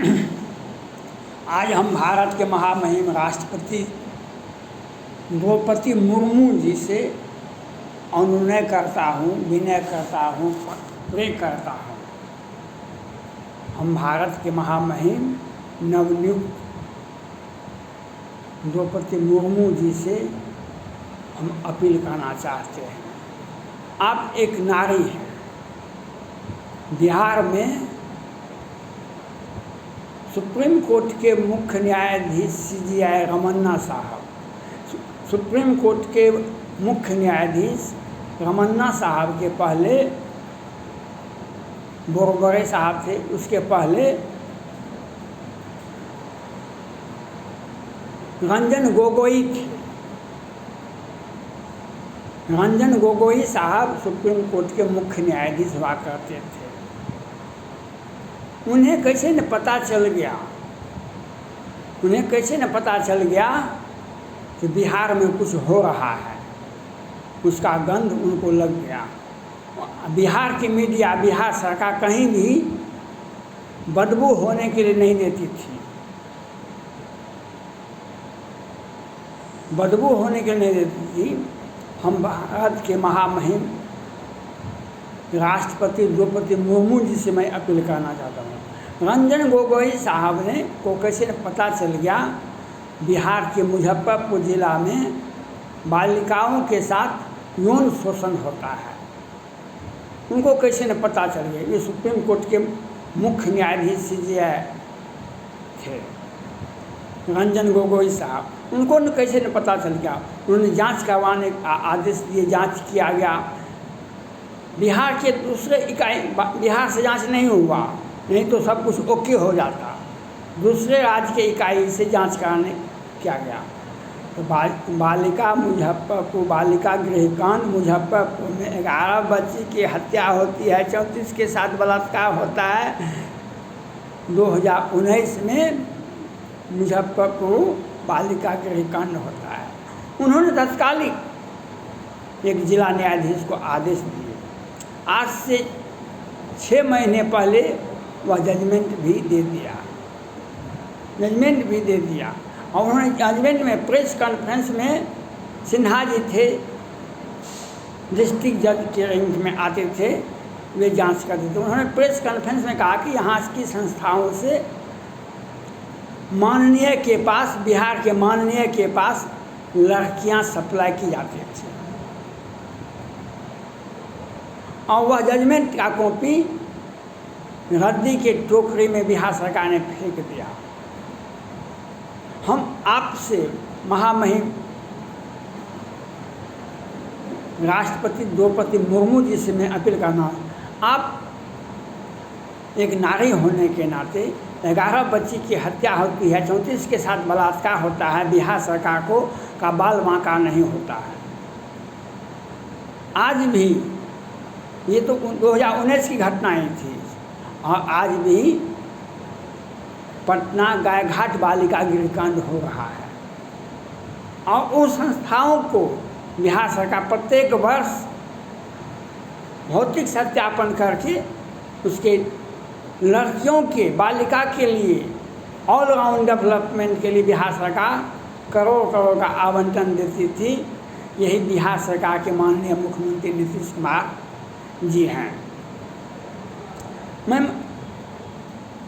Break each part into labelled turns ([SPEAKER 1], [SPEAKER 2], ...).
[SPEAKER 1] आज हम भारत के महामहिम राष्ट्रपति द्रौपदी मुर्मू जी से अनुनय करता हूँ, विनय करता हूँ, प्रे करता हूँ। हम भारत के महामहिम नवनियुक्त द्रौपदी मुर्मू जी से हम अपील करना चाहते हैं। आप एक नारी हैं। बिहार में सुप्रीम कोर्ट के मुख्य न्यायाधीश CJI रमन्ना साहब, सुप्रीम कोर्ट के मुख्य न्यायाधीश रमन्ना साहब के पहले बोरगरे साहब थे, उसके पहले रंजन गोगोई थे। रंजन गोगोई साहब सुप्रीम कोर्ट के मुख्य न्यायाधीश हुआ करते थे। उन्हें कैसे न पता चल गया, उन्हें कैसे न पता चल गया कि बिहार में कुछ हो रहा है। उसका गंध उनको लग गया। बिहार की मीडिया, बिहार सरकार कहीं भी बदबू होने के लिए नहीं देती थी, बदबू होने के लिए नहीं देती थी। हम भारत के महामहिम राष्ट्रपति द्रौपदी मुर्मू जी से मैं अपील करना चाहता हूँ। रंजन गोगोई साहब ने को कैसे पता चल गया बिहार के मुजफ्फरपुर जिला में बालिकाओं के साथ यौन शोषण होता है, उनको कैसे न पता चल गया। ये सुप्रीम कोर्ट के मुख्य न्यायाधीश CJI थे रंजन गोगोई साहब, उनको न कैसे न पता चल गया। उन्होंने जांच करवाने का आदेश दिए, जांच किया गया। बिहार के दूसरे इकाई, बिहार से जांच नहीं हुआ, नहीं तो सब कुछ ओके हो जाता। दूसरे राज्य के इकाई से जांच कराने किया गया। तो बालिका मुजफ्फरपुर, बालिका गृहकांड मुजफ्फरपुर में 11 बच्ची की हत्या होती है, 34 के साथ बलात्कार होता है। 2019 में मुजफ्फरपुर बालिका गृहकांड होता है। उन्होंने तत्कालिक एक जिला न्यायाधीश को आदेश दिए। आज से 6 महीने पहले वह जजमेंट भी दे दिया, जजमेंट भी दे दिया। और उन्होंने जजमेंट में प्रेस कॉन्फ्रेंस में, सिन्हा जी थे, डिस्ट्रिक्ट जज के रैंक में आते थे, वे जांच करते थे। उन्होंने प्रेस कॉन्फ्रेंस में कहा कि यहाँ की संस्थाओं से माननीय के पास, बिहार के माननीय के पास लड़कियां सप्लाई की जाती थी। और वह जजमेंट का कॉपी रद्दी के टोकरी में बिहार सरकार ने फेंक दिया। हम आपसे महामहिम राष्ट्रपति द्रौपदी मुर्मू जी से मैं अपील करना, आप एक नारी होने के नाते 11 बच्ची की हत्या होती है, 34 के साथ बलात्कार होता है, बिहार सरकार को का बाल बांका नहीं होता है। आज भी ये तो 2019 की घटनाएं थी, और आज भी पटना गायघाट बालिका गृहकांड हो रहा है। और उन संस्थाओं को बिहार सरकार प्रत्येक वर्ष भौतिक सत्यापन करके उसके लड़कियों के, बालिका के लिए ऑलराउंड डेवलपमेंट के लिए बिहार सरकार करोड़ करोड़ का आवंटन देती थी। यही बिहार सरकार के माननीय मुख्यमंत्री नीतीश कुमार जी हैं। मैं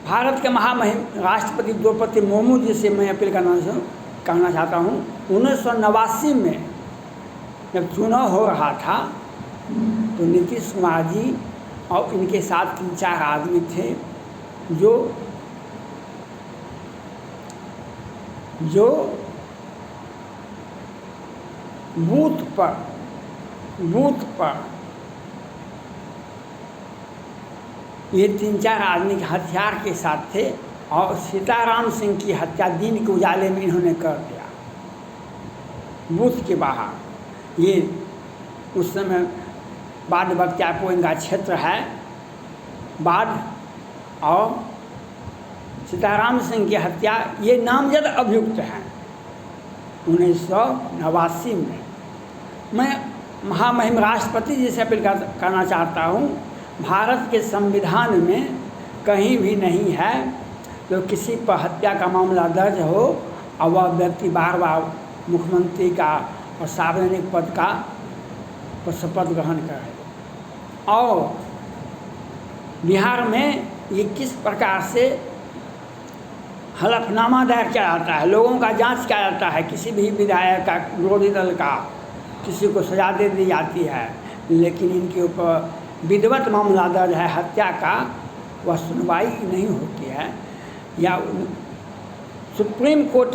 [SPEAKER 1] भारत के महामहिम राष्ट्रपति द्रौपदी मुर्मू जी से मैं अपील करना चाहता हूँ। 1989 में जब चुनाव हो रहा था तो नीतीश कुमार जी और इनके साथ 3-4 आदमी थे जो बूथ पर ये 3-4 आदमी के हथियार के साथ थे, और सीताराम सिंह की हत्या दिन के उजाले में इन्होंने कर दिया बूथ के बाहर। ये उस समय बाढ़ बख्तियारपुर इनका क्षेत्र है, बाढ़ और सीताराम सिंह की हत्या ये नामजद अभियुक्त हैं। 1989 में मैं महामहिम राष्ट्रपति जी से अपील करना चाहता हूँ, भारत के संविधान में कहीं भी नहीं है तो किसी पर हत्या का मामला दर्ज हो और वह व्यक्ति बार बार मुख्यमंत्री का और सार्वजनिक पद का शपथ ग्रहण करे। और बिहार में ये किस प्रकार से हलफनामा दायर किया जाता है, लोगों का जांच किया जाता है, किसी भी विधायक का, विरोधी दल का, किसी को सजा दे दी जाती है, लेकिन इनके ऊपर विधिवत मामला दर्ज है हत्या का, वह सुनवाई नहीं होती है। या सुप्रीम कोर्ट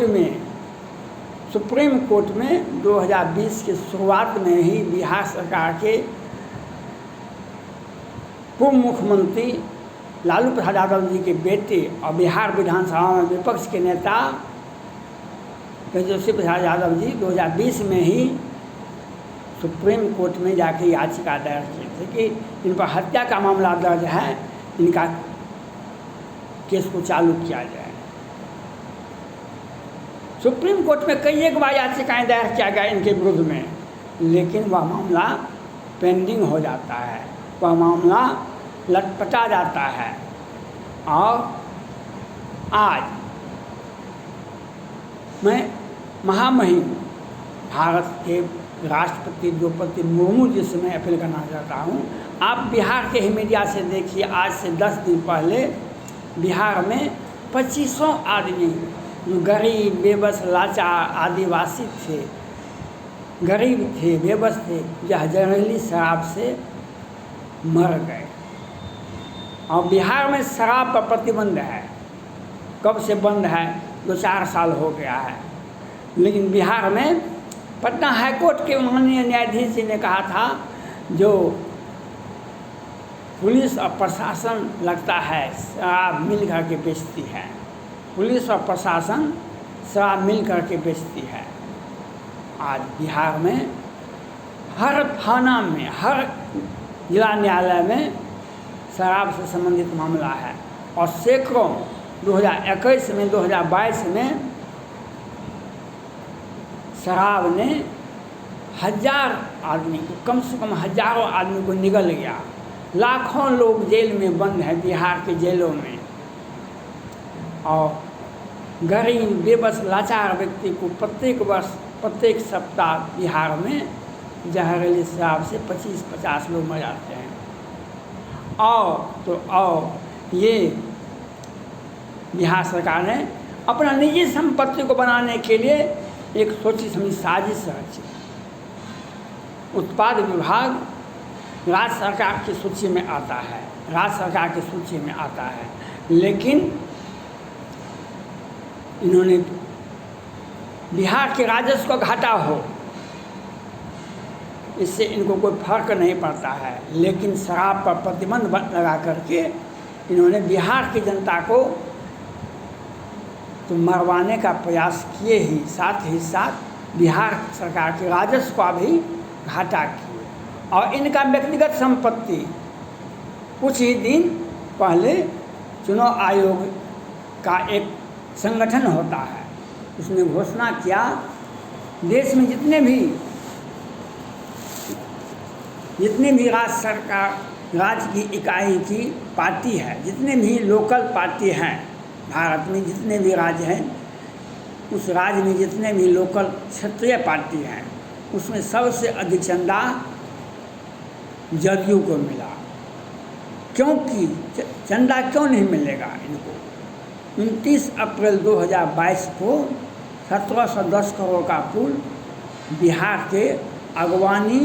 [SPEAKER 1] में 2020 के शुरुआत में ही बिहार सरकार के पूर्व मुख्यमंत्री लालू प्रसाद यादव जी के बेटे और बिहार विधानसभा में विपक्ष के नेता तेजस्वी प्रसाद यादव जी 2020 में ही सुप्रीम कोर्ट में जाके याचिका दायर किए थे कि इन पर हत्या का मामला दर्ज है, इनका केस को चालू किया जाए। सुप्रीम कोर्ट में कई एक बार याचिकाएं दायर किया गया इनके विरुद्ध में, लेकिन वह मामला पेंडिंग हो जाता है, वह मामला लटपटा जाता है। और आज मैं महामहिम भारत के राष्ट्रपति द्रौपदी मुर्मू जी से मैं अपील करना चाहता हूँ, आप बिहार के ही मीडिया से देखिए, आज से 10 दिन पहले बिहार में 2500 आदमी जो गरीब, बेबस, लाचार, आदिवासी थे, गरीब थे, बेबस थे, जहरीली शराब से मर गए। और बिहार में शराब पर प्रतिबंध है, कब से बंद है? 2-4 साल हो गया है। लेकिन बिहार में पटना हाईकोर्ट के माननीय न्यायाधीश जी ने कहा था, जो पुलिस और प्रशासन लगता है शराब मिल करके बेचती है, पुलिस और प्रशासन शराब मिल करके बेचती है। आज बिहार में हर थाना में, हर जिला न्यायालय में शराब से संबंधित मामला है। और सैकड़ों 2021 में, 2022 में शराब ने 1000 आदमी को, कम से कम हजारों आदमी को निगल गया। लाखों लोग जेल में बंद हैं बिहार के जेलों में। और गरीब, बेबस, लाचार व्यक्ति को प्रत्येक वर्ष, प्रत्येक सप्ताह बिहार में जहरीली शराब से 25-50 लोग मर जाते हैं। और ये बिहार सरकार ने अपना निजी संपत्ति को बनाने के लिए एक सोची समझी साजिश रची। उत्पाद विभाग राज्य सरकार की सूची में आता है, राज्य सरकार की सूची में आता है, लेकिन इन्होंने बिहार के राजस्व को घाटा हो, इससे इनको कोई फर्क नहीं पड़ता है। लेकिन शराब पर प्रतिबंध लगा करके इन्होंने बिहार की जनता को तो मरवाने का प्रयास किए ही साथ बिहार सरकार के राजस्व का भी घाटा किए। और इनका व्यक्तिगत संपत्ति, कुछ ही दिन पहले चुनाव आयोग का एक संगठन होता है, उसने घोषणा किया देश में जितने भी राज्य सरकार, राज्य की इकाई की पार्टी है, जितने भी लोकल पार्टी हैं भारत में, जितने भी राज्य हैं, उस राज्य में जितने भी लोकल क्षेत्रीय पार्टी हैं, उसमें सबसे अधिक चंदा जदयू को मिला। क्योंकि चंदा क्यों नहीं मिलेगा इनको? 29 अप्रैल 2022 को 1710 करोड़ का पुल बिहार के अगवानी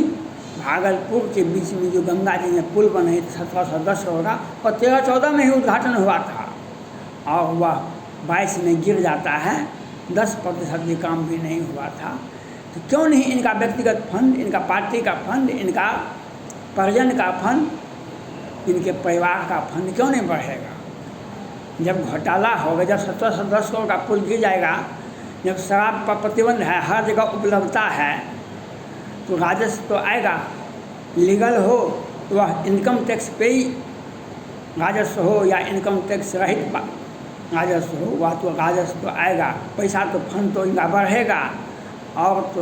[SPEAKER 1] भागलपुर के बीच में जो गंगा जी में पुल बने थे 1710 करोड़ का, और 13-14 में ही उद्घाटन हुआ था और वह 22 में गिर जाता है, 10% भी काम भी नहीं हुआ था। तो क्यों नहीं इनका व्यक्तिगत फंड, इनका पार्टी का फंड, इनका परिजन का फंड, इनके परिवार का फंड क्यों नहीं बढ़ेगा? जब घोटाला होगा, जब 1710 करोड़ का पुल गिर जाएगा, जब शराब पर प्रतिबंध है, हर जगह उपलब्धता है, तो राजस्व तो आएगा। लीगल हो वह इनकम टैक्स पे ही राजस्व हो या इनकम टैक्स रहित राजस्व हो, वह तो राजस्व तो आएगा, पैसा तो फंड तो इनका बढ़ेगा। और तो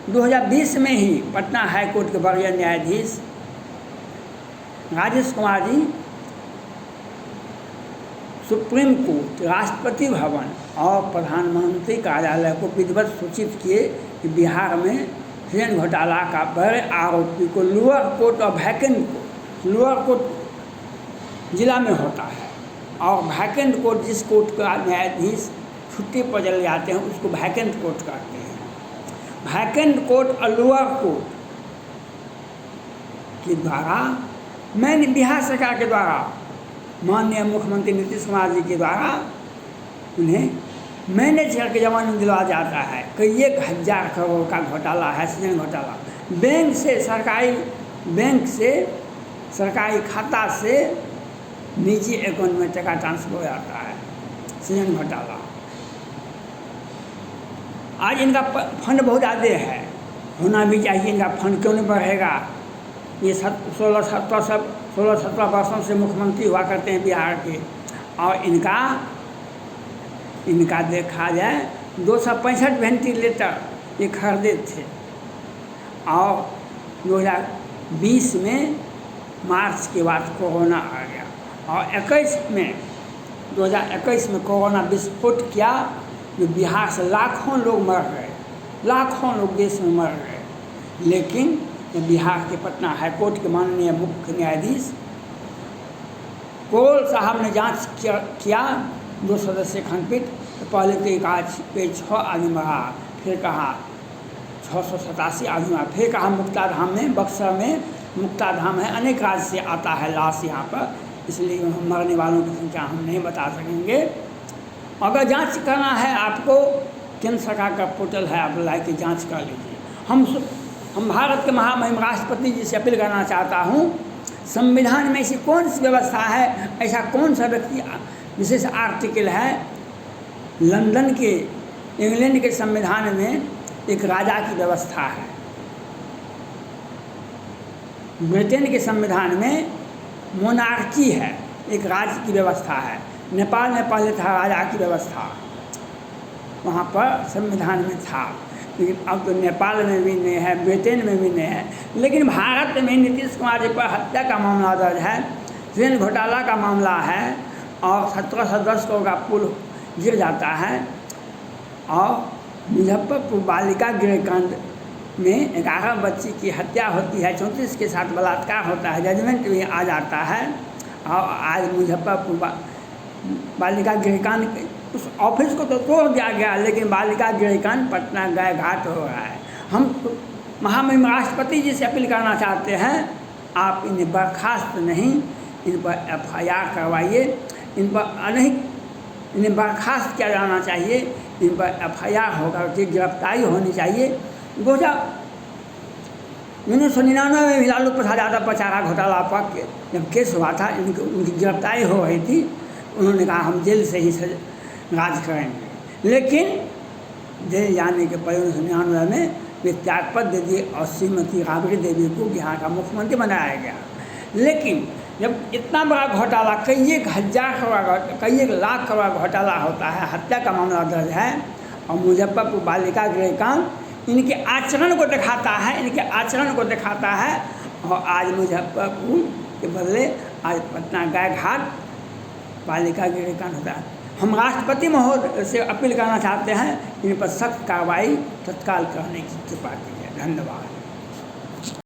[SPEAKER 1] 2020 में ही पटना हाई कोर्ट के वरीय न्यायाधीश राजेश कुमार जी सुप्रीम कोर्ट, राष्ट्रपति भवन और प्रधानमंत्री कार्यालय को विधिवत सूचित किए कि बिहार में सृजन घोटाला का बड़े आरोपी को लोअर कोर्ट और वैकेंट कोर्ट, लोअर कोर्ट जिला में होता है और वैकेंट कोर्ट जिस कोर्ट का न्यायाधीश छुट्टी पर चले जाते हैं उसको वैकेंट कोर्ट कहते हैं। वैकेंट कोर्ट और लोअर कोर्ट के द्वारा मैंने बिहार सरकार के द्वारा माननीय मुख्यमंत्री नीतीश कुमार जी के द्वारा उन्हें मैनेज करके जमा में दिलवा जाता है कि 1,000 करोड़ का घोटाला है, सृजन घोटाला। बैंक से सरकारी खाता से निजी अकाउंट में टका ट्रांसफर हो जाता है, सृजन घोटाला। आज इनका फंड बहुत ज़्यादा है, होना भी चाहिए। इनका फंड क्यों नहीं बढ़ेगा? ये 16-17 वर्षों से मुख्यमंत्री हुआ करते हैं बिहार के और इनका देखा जाए 265 वेंटिलेटर ये खरीदे थे और 2020 में मार्च के बाद कोरोना आ गया और 2021 में कोरोना विस्फोट किया जो बिहार से लाखों लोग मर गए, लाखों लोग देश में मर गए। लेकिन बिहार के पटना हाईकोर्ट के माननीय मुख्य न्यायाधीश कोल साहब ने जांच किया 2 सदस्यीय खंडपीठ। तो पहले तो एक आज पेज 6 आदमी बढ़ा, फिर कहा 687 आदमी बढ़ा, फिर कहा मुक्ताधाम में, बक्सर में मुक्ताधाम है, अनेक राज्य से आता है लाश यहाँ पर, इसलिए मरने वालों की संख्या हम नहीं बता सकेंगे। अगर जांच करना है आपको, केंद्र सरकार का पोर्टल है, आप ला के जाँच कर लीजिए। हम भारत के महामहिम राष्ट्रपति जी से अपील करना चाहता हूँ, संविधान में ऐसी कौन सी व्यवस्था है, ऐसा कौन सा व्यक्ति विशेष आर्टिकल है लंदन के, इंग्लैंड के संविधान में एक राजा की व्यवस्था है, ब्रिटेन के संविधान में मोनार्की है, एक राज्य की व्यवस्था है। नेपाल में पहले था राजा की व्यवस्था, वहाँ पर संविधान में था, लेकिन अब तो नेपाल में भी नहीं है, ब्रिटेन में भी नहीं है। लेकिन भारत में नीतीश कुमार जी पर हत्या का मामला दर्ज है, सृजन घोटाला का मामला है और 17 सदस्य का पुल गिर जाता है और मुजफ्फरपुर बालिका गृहकांड में 11 बच्ची की हत्या होती है, 34 के साथ बलात्कार होता है, जजमेंट भी आ जाता है। और आज मुजफ्फरपुर बालिका गृहकांड उस ऑफिस को तो तोड़ दिया गया, लेकिन बालिका गृहकांड पटना गाय घाट हो रहा है। हम तो महामहिम राष्ट्रपति जी से अपील करना चाहते हैं, आप इन्हें बर्खास्त नहीं, इन पर FIR करवाइए, इन पर इन्हें बर्खास्त किया जाना चाहिए, इन पर FIR होकर के गिरफ्तारी होनी चाहिए। 1999 में भी लालू प्रसाद यादव पर चारा घोटाला पर जब केस हुआ था, उनकी गिरफ्तारी हो रही थी, उन्होंने कहा हम जेल से ही राज करेंगे, लेकिन जेल जाने के पहले 1999 में वे त्यागपत्र दे दिए और श्रीमती राबड़ी देवी को बिहार का मुख्यमंत्री बनाया गया। लेकिन जब इतना बड़ा घोटाला, कई 1,000 करोड़, कई 1 लाख करोड़ घोटाला होता है, हत्या का मामला दर्ज है और मुजफ्फरपुर बालिका गृहकांड इनके आचरण को दिखाता है, और आज मुजफ्फरपुर के बदले आज पटना गाय घाट बालिका गृहकांड होता है। हम राष्ट्रपति महोदय से अपील करना चाहते हैं, इन पर सख्त कार्रवाई तत्काल करने की कृपा कीजिए। धन्यवाद।